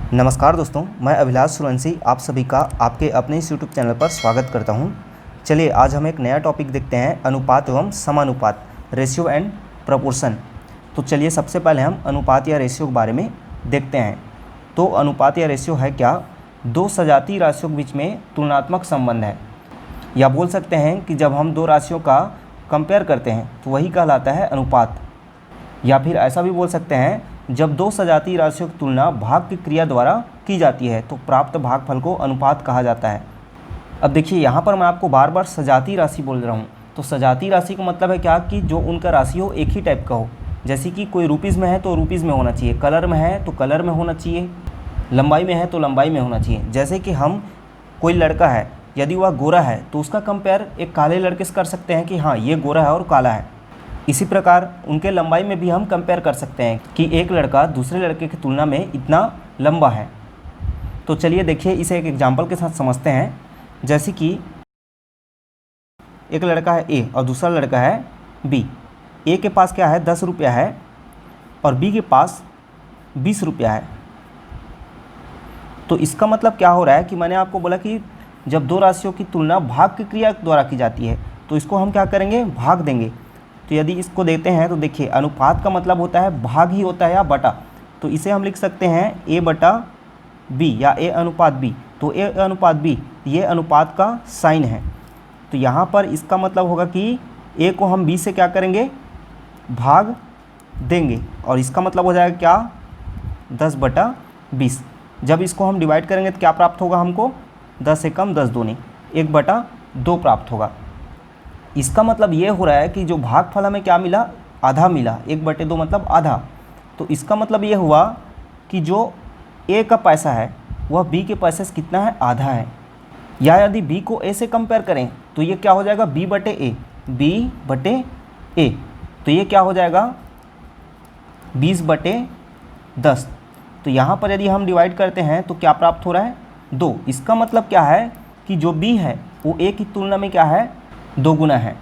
नमस्कार दोस्तों, मैं अभिलाष सूर्यवंशी आप सभी का आपके अपने इस यूट्यूब चैनल पर स्वागत करता हूं। चलिए आज हम एक नया टॉपिक देखते हैं, अनुपात एवं समानुपात, रेशियो एंड प्रपोर्शन। तो चलिए सबसे पहले हम अनुपात या रेशियो के बारे में देखते हैं। तो अनुपात या रेशियो है क्या? दो सजातीय राशियों के बीच में तुलनात्मक संबंध है, या बोल सकते हैं कि जब हम दो राशियों का कंपेयर करते हैं तो वही कहलाता है अनुपात। या फिर ऐसा भी बोल सकते हैं, जब दो सजातीय राशियों की तुलना भाग की क्रिया द्वारा की जाती है तो प्राप्त भागफल को अनुपात कहा जाता है। अब देखिए यहाँ पर मैं आपको बार बार सजातीय राशि बोल रहा हूँ। तो सजातीय राशि का मतलब है क्या कि जो उनका राशि हो एक ही टाइप का हो। जैसे कि कोई रुपीज़ में है तो रुपीज़ में होना चाहिए, कलर में है तो कलर में होना चाहिए, लंबाई में है तो लंबाई में होना चाहिए। जैसे कि हम कोई लड़का है, यदि वह गोरा है तो उसका कंपेयर एक काले लड़के से कर सकते हैं कि हाँ ये गोरा है और काला है। इसी प्रकार उनके लंबाई में भी हम कंपेयर कर सकते हैं कि एक लड़का दूसरे लड़के की तुलना में इतना लंबा है। तो चलिए देखिए इसे एक एग्जांपल के साथ समझते हैं। जैसे कि एक लड़का है ए और दूसरा लड़का है बी। ए के पास क्या है 10 रुपया है और बी के पास 20 रुपया है। तो इसका मतलब क्या हो रहा है कि मैंने आपको बोला कि जब दो राशियों की तुलना भाग की क्रिया द्वारा की जाती है तो इसको हम क्या करेंगे, भाग देंगे। तो यदि इसको देते हैं तो देखिए अनुपात का मतलब होता है भाग ही होता है या बटा। तो इसे हम लिख सकते हैं ए बटा बी या ए अनुपात बी। तो ए अनुपात बी ये अनुपात का साइन है। तो यहाँ पर इसका मतलब होगा कि ए को हम बी से क्या करेंगे, भाग देंगे। और इसका मतलब हो जाएगा क्या, 10/20। जब इसको हम डिवाइड करेंगे तो क्या प्राप्त होगा हमको, 10 से कम 10 दूनी 1/2 प्राप्त होगा। इसका मतलब ये हो रहा है कि जो भागफल हमें क्या मिला, आधा मिला। 1/2 मतलब आधा। तो इसका मतलब ये हुआ कि जो ए का पैसा है वह बी के पैसे से कितना है, आधा है। या यदि बी को ए से कंपेयर करें तो ये क्या हो जाएगा, b/a, b/a। तो ये क्या हो जाएगा 20/10। तो यहाँ पर यदि हम डिवाइड करते हैं तो क्या प्राप्त हो रहा है, 2। इसका मतलब क्या है कि जो b है वो a की तुलना में क्या है, 2 गुना है।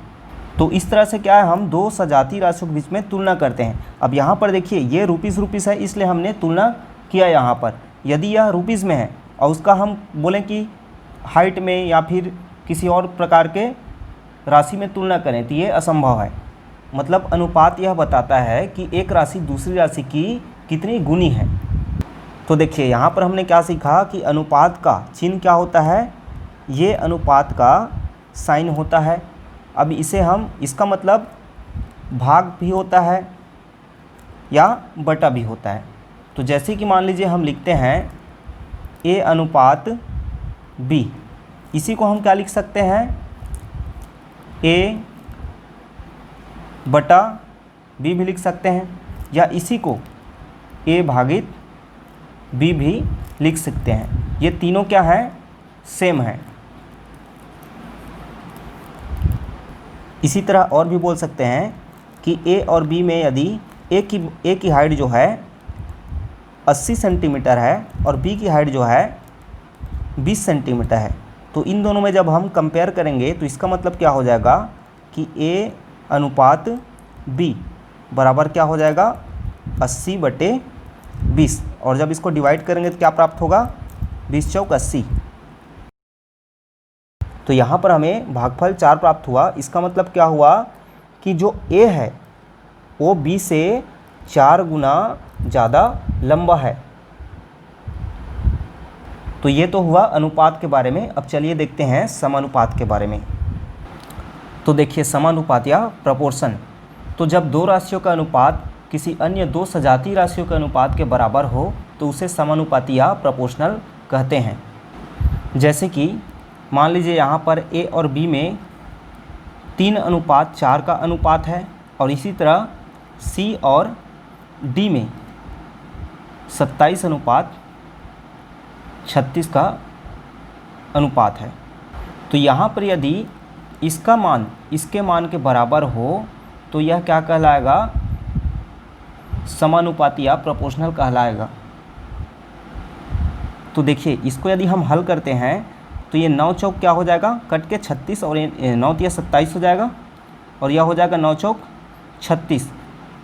तो इस तरह से क्या है, हम दो सजातीय राशियों के बीच में तुलना करते हैं। अब यहाँ पर देखिए ये रुपीज़ है, इसलिए हमने तुलना किया यहाँ पर। यदि यह रुपीज़ में है और उसका हम बोलें कि हाइट में या फिर किसी और प्रकार के राशि में तुलना करें तो ये असंभव है। मतलब अनुपात यह बताता है कि एक राशि दूसरी राशि की कितनी गुनी है। तो देखिए यहाँ पर हमने क्या सीखा कि अनुपात का चिन्ह क्या होता है, ये अनुपात का साइन होता है। अब इसे हम, इसका मतलब भाग भी होता है या बटा भी होता है। तो जैसे कि मान लीजिए हम लिखते हैं ए अनुपात बी, इसी को हम क्या लिख सकते हैं, ए बटा बी भी लिख सकते हैं, या इसी को ए भागित बी भी लिख सकते हैं। ये तीनों क्या है, सेम है। इसी तरह और भी बोल सकते हैं कि ए और बी में यदि ए की हाइट जो है 80 सेंटीमीटर है और बी की हाइट जो है 20 सेंटीमीटर है, तो इन दोनों में जब हम कंपेयर करेंगे तो इसका मतलब क्या हो जाएगा कि ए अनुपात बी बराबर क्या हो जाएगा, 80/20। और जब इसको डिवाइड करेंगे तो क्या प्राप्त होगा, 20 चौक 80। तो यहाँ पर हमें भागफल 4 प्राप्त हुआ। इसका मतलब क्या हुआ कि जो ए है वो बी से 4 गुना ज़्यादा लंबा है। तो ये तो हुआ अनुपात के बारे में। अब चलिए देखते हैं समानुपात के बारे में। तो देखिए समानुपात या प्रपोर्शन, तो जब दो राशियों का अनुपात किसी अन्य दो सजातीय राशियों के अनुपात के बराबर हो तो उसे समानुपाती या प्रपोर्शनल कहते हैं। जैसे कि मान लीजिए यहाँ पर ए और बी में 3:4 का अनुपात है और इसी तरह सी और डी में 27:36 का अनुपात है। तो यहाँ पर यदि इसका मान इसके मान के बराबर हो तो यह क्या कहलाएगा, समानुपाती या प्रोपोर्शनल कहलाएगा। तो देखिए इसको यदि हम हल करते हैं तो ये 9 चौक क्या हो जाएगा, कट के 36 और 9 तिया 27 हो जाएगा और यह हो जाएगा 9 चौक 36।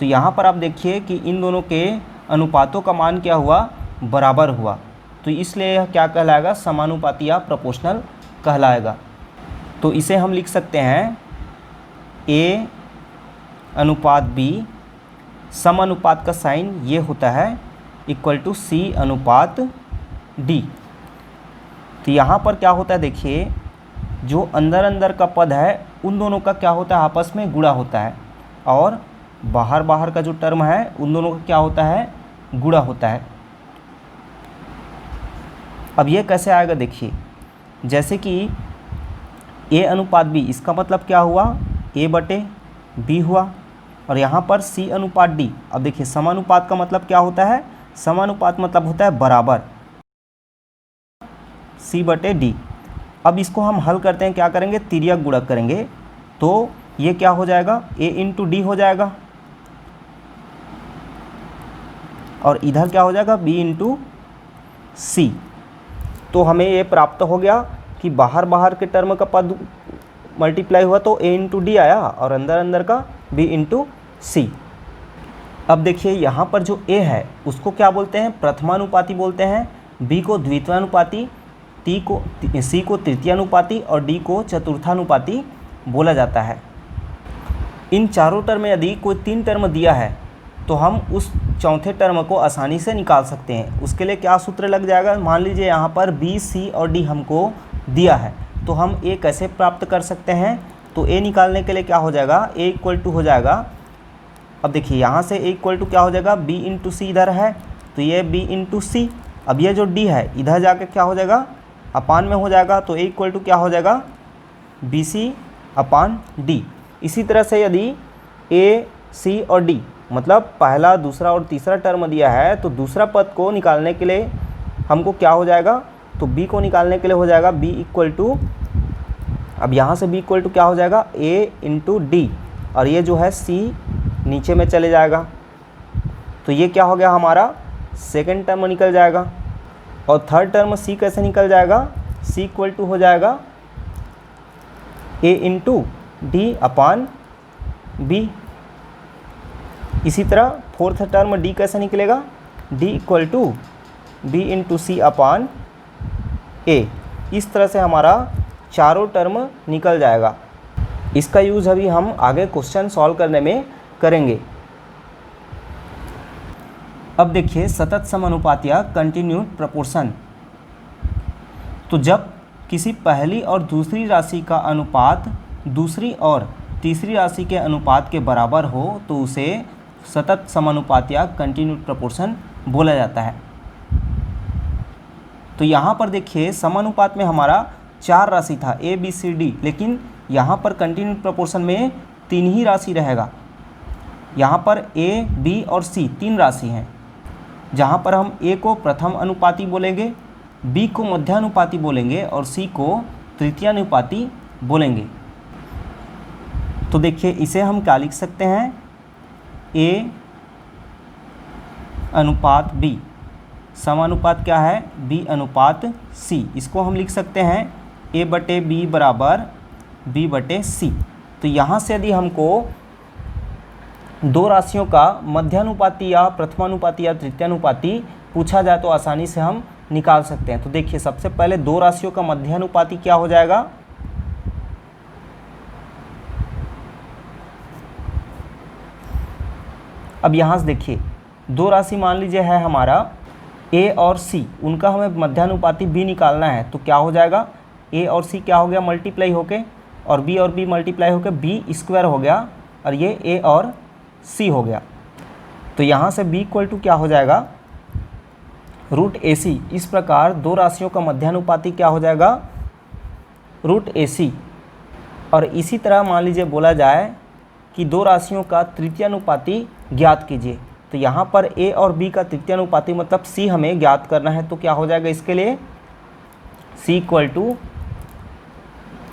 तो यहाँ पर आप देखिए कि इन दोनों के अनुपातों का मान क्या हुआ, बराबर हुआ। तो इसलिए यह क्या कहलाएगा, समानुपाती या प्रोपोर्शनल कहलाएगा। तो इसे हम लिख सकते हैं A अनुपात B, समानुपात का साइन ये होता है इक्वल टू C अनुपात D। तो यहाँ पर क्या होता है, देखिए जो अंदर अंदर का पद है उन दोनों का क्या होता है, आपस में गुणा होता है, और बाहर बाहर का जो टर्म है उन दोनों का क्या होता है, गुणा होता है। अब ये कैसे आएगा, देखिए जैसे कि A अनुपात B, इसका मतलब क्या हुआ, A बटे B हुआ, और यहाँ पर C अनुपात D। अब देखिए समानुपात का मतलब क्या होता है, समानुपात मतलब होता है बराबर, C बटे D। अब इसको हम हल करते हैं, क्या करेंगे, तिर्यक गुणक करेंगे, तो ये क्या हो जाएगा, A इंटू D हो जाएगा, और इधर क्या हो जाएगा, B इंटू C। तो हमें ये प्राप्त हो गया कि बाहर बाहर के टर्म का पद मल्टीप्लाई हुआ तो A इंटू डी आया, और अंदर अंदर का B इंटू सी। अब देखिए यहाँ पर जो A है उसको क्या बोलते हैं, प्रथमानुपाती बोलते हैं, B को द्वितीयानुपाती, C को तृतीयानुपाती और D को चतुर्थानुपाती बोला जाता है। इन चारों टर्म में यदि कोई 3 टर्म दिया है तो हम उस चौथे टर्म को आसानी से निकाल सकते हैं। उसके लिए क्या सूत्र लग जाएगा, मान लीजिए यहाँ पर B, C और D हमको दिया है, तो हम A कैसे प्राप्त कर सकते हैं, तो A निकालने के लिए क्या हो जाएगा, A इक्वल टू हो जाएगा, अब देखिए यहाँ से A इक्वल टू क्या हो जाएगा, B इंटू सी इधर है तो ये B इंटू सी। अब ये जो D है इधर जाके क्या हो जाएगा, अपान में हो जाएगा, तो A इक्वल टू क्या हो जाएगा, BC अपान D। इसी तरह से यदि A, C और D मतलब पहला, दूसरा और तीसरा टर्म दिया है, तो दूसरा पद को निकालने के लिए हमको क्या हो जाएगा, तो B को निकालने के लिए हो जाएगा B इक्वल टू, अब यहाँ से B इक्वल टू क्या हो जाएगा, A इंटू डी, और ये जो है C नीचे में चले जाएगा, तो ये क्या हो गया, हमारा सेकेंड टर्म निकल जाएगा। और थर्ड टर्म C कैसे निकल जाएगा, C इक्वल टू हो जाएगा A into D upon B। इसी तरह फोर्थ टर्म D कैसे निकलेगा, D equal to B into C upon A। इस तरह से हमारा चारों टर्म निकल जाएगा। इसका यूज़ अभी हम आगे क्वेश्चन सॉल्व करने में करेंगे। अब देखिए सतत समानुपात या कंटिन्यूड प्रोपोर्शन। तो जब किसी पहली और दूसरी राशि का अनुपात दूसरी और तीसरी राशि के अनुपात के बराबर हो तो उसे सतत समानुपात या कंटिन्यूड प्रोपोर्शन बोला जाता है। तो यहाँ पर देखिए समानुपात में हमारा 4 राशि था A, B, C, D, लेकिन यहाँ पर कंटिन्यूड प्रोपोर्शन में 3 ही राशि रहेगा। यहाँ पर A, B और C 3 राशि हैं, जहाँ पर हम A को प्रथम अनुपाती बोलेंगे, B को मध्यानुपाती बोलेंगे और C को तृतीयानुपाती बोलेंगे। तो देखिए इसे हम क्या लिख सकते हैं, A अनुपात B, समानुपात क्या है, B अनुपात C। इसको हम लिख सकते हैं A बटे B बराबर B बटे C। तो यहाँ से यदि हमको दो राशियों का मध्यानुपाती या प्रथमानुपाती या तृतीयानुपाती पूछा जाए तो आसानी से हम निकाल सकते हैं। तो देखिए सबसे पहले दो राशियों का मध्यानुपाती क्या हो जाएगा, अब यहाँ से देखिए दो राशि मान लीजिए है हमारा A और C, उनका हमें मध्यानुपाती B निकालना है, तो क्या हो जाएगा, A और C क्या हो गया मल्टीप्लाई होके, और B मल्टीप्लाई होके B स्क्वायर हो गया, और ये A और C हो गया। तो यहाँ से B इक्वल टू क्या हो जाएगा, रूट AC। इस प्रकार दो राशियों का मध्यानुपाती क्या हो जाएगा, रूट AC। और इसी तरह मान लीजिए बोला जाए कि दो राशियों का तृतीयानुपाती ज्ञात कीजिए, तो यहाँ पर A और B का तृतीयानुपाती मतलब C हमें ज्ञात करना है, तो क्या हो जाएगा इसके लिए, C equal to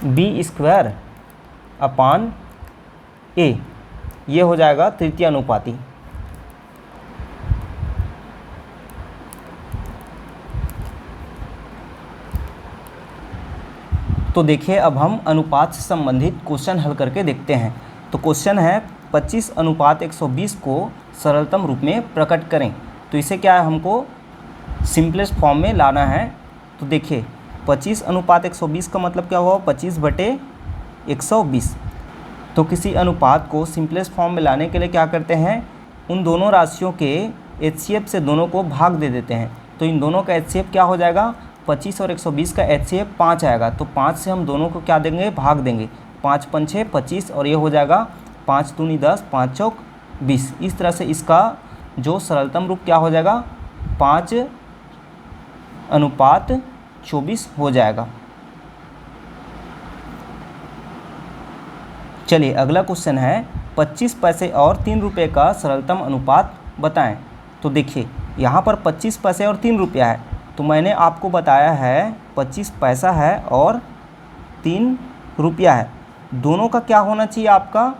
B square upon A, ये हो जाएगा तृतीयानुपाती। तो देखिए अब हम अनुपात से संबंधित क्वेश्चन हल करके देखते हैं। तो क्वेश्चन है 25 अनुपात 120 को सरलतम रूप में प्रकट करें। तो इसे क्या है, हमको सिंपलेस्ट फॉर्म में लाना है। तो देखिए 25:120 का मतलब क्या हुआ, 25/120। तो किसी अनुपात को सिंपलेस्ट फॉर्म में लाने के लिए क्या करते हैं, उन दोनों राशियों के HCF से दोनों को भाग दे देते हैं। तो इन दोनों का HCF क्या हो जाएगा, 25 और 120 का HCF 5 आएगा। तो 5 से हम दोनों को क्या देंगे, भाग देंगे। 5 पंचे 25 और ये हो जाएगा 5 दूनी 10, 5 चौक 20। इस तरह से इसका जो सरलतम रूप क्या हो जाएगा, 5:24 हो जाएगा। चलिए अगला क्वेश्चन है, 25 पैसे और 3 रुपये का सरलतम अनुपात बताएं। तो देखिए यहाँ पर 25 पैसे और 3 रुपया है। तो मैंने आपको बताया है 25 पैसा है और 3 रुपया है। दोनों का क्या होना चाहिए, आपका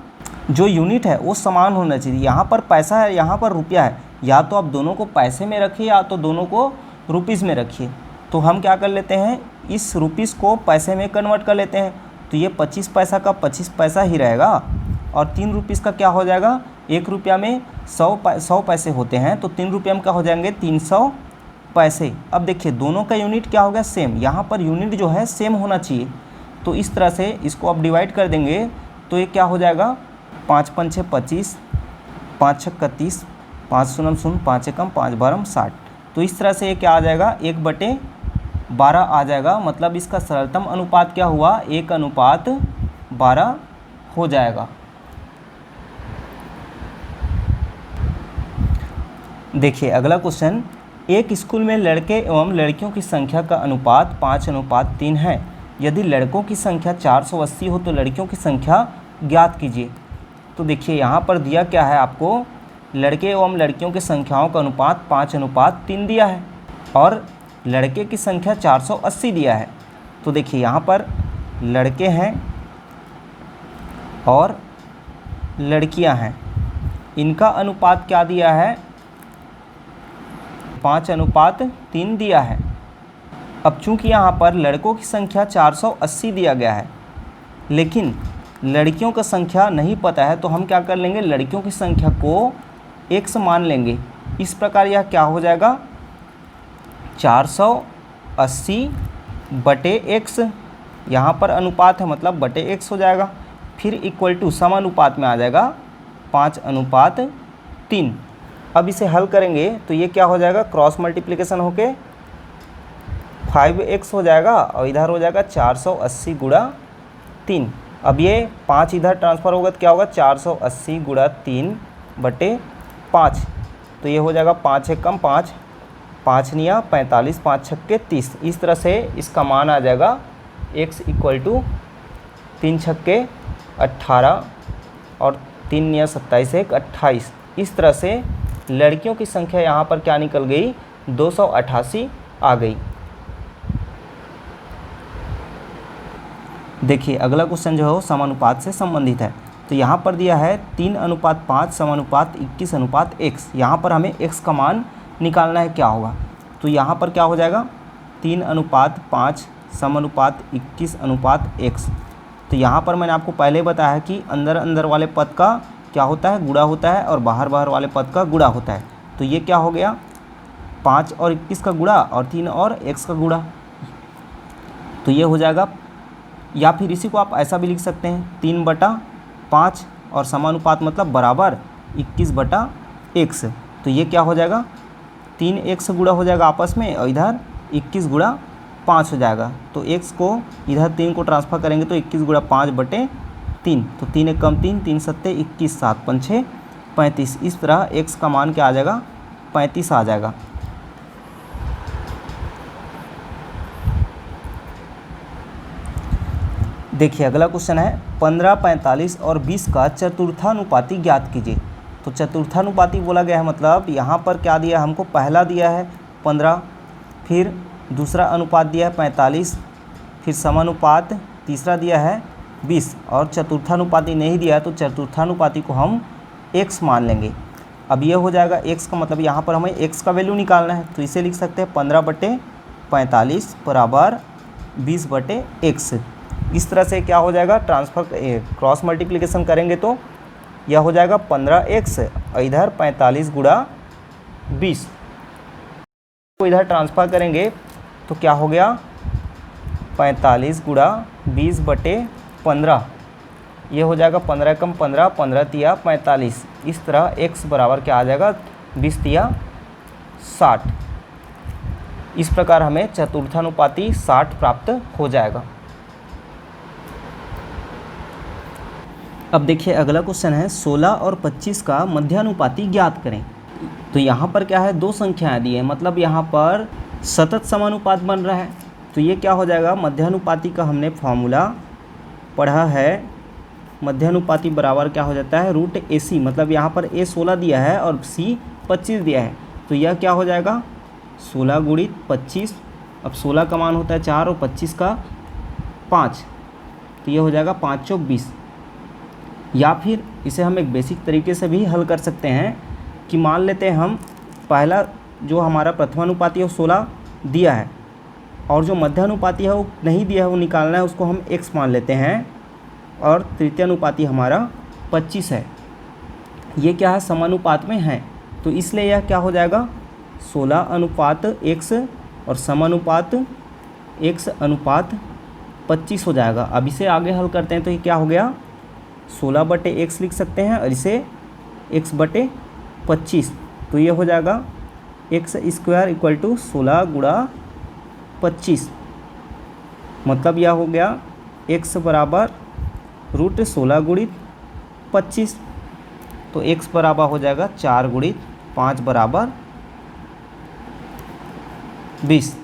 जो यूनिट है वो समान होना चाहिए। यहाँ पर पैसा है, यहाँ पर रुपया है। या तो आप दोनों को पैसे में रखिए या तो दोनों को रुपीज़ में रखिए। तो हम क्या कर लेते हैं, इस रुपीज़ को पैसे में कन्वर्ट कर लेते हैं। तो ये 25 पैसा का 25 पैसा ही रहेगा और 3 रुपीज़ का क्या हो जाएगा, 1 रुपया में 100 पैसे होते हैं। तो 3 रुपये में क्या हो जाएंगे, 300 पैसे। अब देखिए दोनों का यूनिट क्या हो गया, सेम। यहाँ पर यूनिट जो है सेम होना चाहिए। तो इस तरह से इसको आप डिवाइड कर देंगे तो ये क्या हो जाएगा, 5 पंचे 25, 5 छक्का 30, 5 शून्य शून्य, 5 एकम 5 बारम 60। तो इस तरह से ये क्या आ जाएगा, 1/12 आ जाएगा। मतलब इसका सरलतम अनुपात क्या हुआ, 1:12 हो जाएगा। देखिए अगला क्वेश्चन, एक स्कूल में लड़के एवं लड़कियों की संख्या का अनुपात 5:3 है। यदि लड़कों की संख्या 480 हो तो लड़कियों की संख्या ज्ञात कीजिए। तो देखिए यहाँ पर दिया क्या है आपको, लड़के एवं लड़कियों की संख्याओं का अनुपात 5:3 दिया है और लड़के की संख्या 480 दिया है। तो देखिए यहाँ पर लड़के हैं और लड़कियां हैं, इनका अनुपात क्या दिया है, 5:3 दिया है। अब चूंकि यहाँ पर लड़कों की संख्या 480 दिया गया है लेकिन लड़कियों का संख्या नहीं पता है, तो हम क्या कर लेंगे, लड़कियों की संख्या को x मान लेंगे। इस प्रकार यह क्या हो जाएगा, 480/x। यहाँ पर अनुपात है मतलब बटे x हो जाएगा। फिर इक्वल टू समानुपात में आ जाएगा 5:3। अब इसे हल करेंगे तो ये क्या हो जाएगा, क्रॉस मल्टीप्लिकेशन होके 5x हो जाएगा और इधर हो जाएगा 480 गुणा 3। अब ये 5 इधर ट्रांसफ़र होगा तो क्या होगा, 480 गुणा 3/5। तो ये हो जाएगा 5 एकम 5, 5 निया 45, 5 छक्के 30। इस तरह से इसका मान आ जाएगा x इक्वल टू 3 छक्के 18 और 3 निया 27, 1 28। इस तरह से लड़कियों की संख्या यहाँ पर क्या निकल गई, 288 आ गई। देखिए अगला क्वेश्चन जो है वो समानुपात से संबंधित है। तो यहाँ पर दिया है 3:5 समानुपात 21:x। यहाँ पर हमें x का मान निकालना है, क्या होगा। तो यहाँ पर क्या हो जाएगा, 3:5 समानुपात 21:x। तो यहाँ पर मैंने आपको पहले बताया है कि अंदर अंदर वाले पद का क्या होता है, गुणा होता है और बाहर बाहर वाले पद का गुणा होता है। तो ये क्या हो गया, 5 और 21 का गुणा और 3 और x का गुणा। तो ये हो जाएगा, या फिर इसी को आप ऐसा भी लिख सकते हैं 3/5 और समानुपात मतलब बराबर 21/x। तो ये क्या हो जाएगा, 3x गुणा हो जाएगा आपस में और इधर 21 गुणा 5 हो जाएगा। तो x को इधर 3 को ट्रांसफ़र करेंगे तो 21 गुणा 5/3। तो 3 एकम 3, 3 सत्ते 21, 7 पंछे 35। इस तरह x का मान क्या आ जाएगा, 35 आ जाएगा। देखिए अगला क्वेश्चन है, 15, 45 और 20 का चतुर्थानुपाती ज्ञात कीजिए। तो चतुर्थानुपाती बोला गया है मतलब यहाँ पर क्या दिया है हमको, पहला दिया है 15, फिर दूसरा अनुपात दिया है 45, फिर समानुपात तीसरा दिया है 20 और चतुर्थानुपाती नहीं दिया है। तो चतुर्थानुपाती को हम x मान लेंगे। अब ये हो जाएगा x का मतलब यहाँ पर हमें x का वैल्यू निकालना है। तो इसे लिख सकते हैं 15/45 बराबर 20/x। इस तरह से क्या हो जाएगा, ट्रांसफ़र क्रॉस मल्टीप्लिकेशन करेंगे तो यह हो जाएगा 15x और इधर 45 गुणा 20। को इधर ट्रांसफ़र करेंगे तो क्या हो गया 45 गुणा 20/15, ये हो जाएगा 15 कम 15, 15 तिया 45। इस तरह x बराबर क्या आ जाएगा 20 तिया 60। इस प्रकार हमें चतुर्थानुपाती 60 प्राप्त हो जाएगा। अब देखिए अगला क्वेश्चन है 16 और 25 का मध्यानुपाती ज्ञात करें। तो यहाँ पर क्या है, दो संख्याएं दी है, मतलब यहाँ पर सतत समानुपात बन रहा है। तो ये क्या हो जाएगा, मध्यानुपाती का हमने फॉर्मूला पढ़ा है, मध्यानुपाती बराबर क्या हो जाता है √AC, मतलब यहाँ पर A 16 दिया है और C 25 दिया है। तो यह क्या हो जाएगा 16 गुणित 25, अब 16 का मान होता है 4 और 25 का 5, तो ये हो जाएगा 5 चौक 20। या फिर इसे हम एक बेसिक तरीके से भी हल कर सकते हैं कि मान लेते हैं हम पहला जो हमारा प्रथमानुपाती है वो 16 दिया है और जो मध्यानुपाती है वो नहीं दिया है, वो निकालना है, उसको हम x मान लेते हैं, और तृतीयानुपाती हमारा 25 है। ये क्या है समानुपात में है, तो इसलिए यह क्या हो जाएगा 16 अनुपात x और समानुपात x अनुपात 25 हो जाएगा। अब इसे आगे हल करते हैं तो ये क्या हो गया 16/x लिख सकते हैं और इसे x/25, तो ये हो जाएगा x² = 16 गुणा 25, मतलब यह हो गया x बराबर √16 गुणित 25, तो x बराबर हो जाएगा 4 गुणित 5 बराबर 20।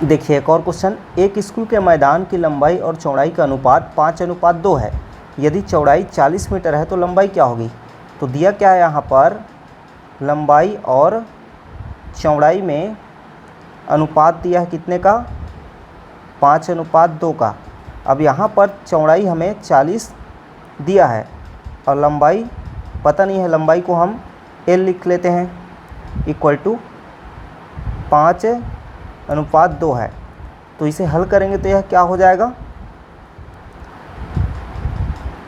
देखिए एक और क्वेश्चन, एक स्कूल के मैदान की लंबाई और चौड़ाई का अनुपात 5:2 है। यदि चौड़ाई 40 मीटर है तो लंबाई क्या होगी। तो दिया क्या है यहाँ पर, लंबाई और चौड़ाई में अनुपात दिया है कितने का 5:2 का। अब यहाँ पर चौड़ाई हमें 40 दिया है और लंबाई पता नहीं है, लंबाई को हम L लिख लेते हैं, = 5:2 है। तो इसे हल करेंगे तो यह क्या हो जाएगा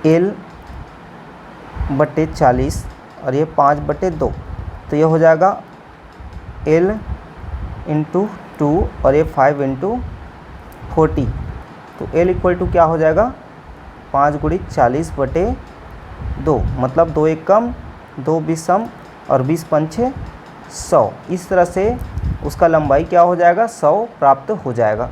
L/40 और ये 5/2, तो ये हो जाएगा L × 2 और ये 5 × 40, तो L = क्या हो जाएगा 5 गुणित 40/2, मतलब 2 1 कम 2 20 सम और 20 पंछे 100। इस तरह से उसका लंबाई क्या हो जाएगा 100 प्राप्त हो जाएगा।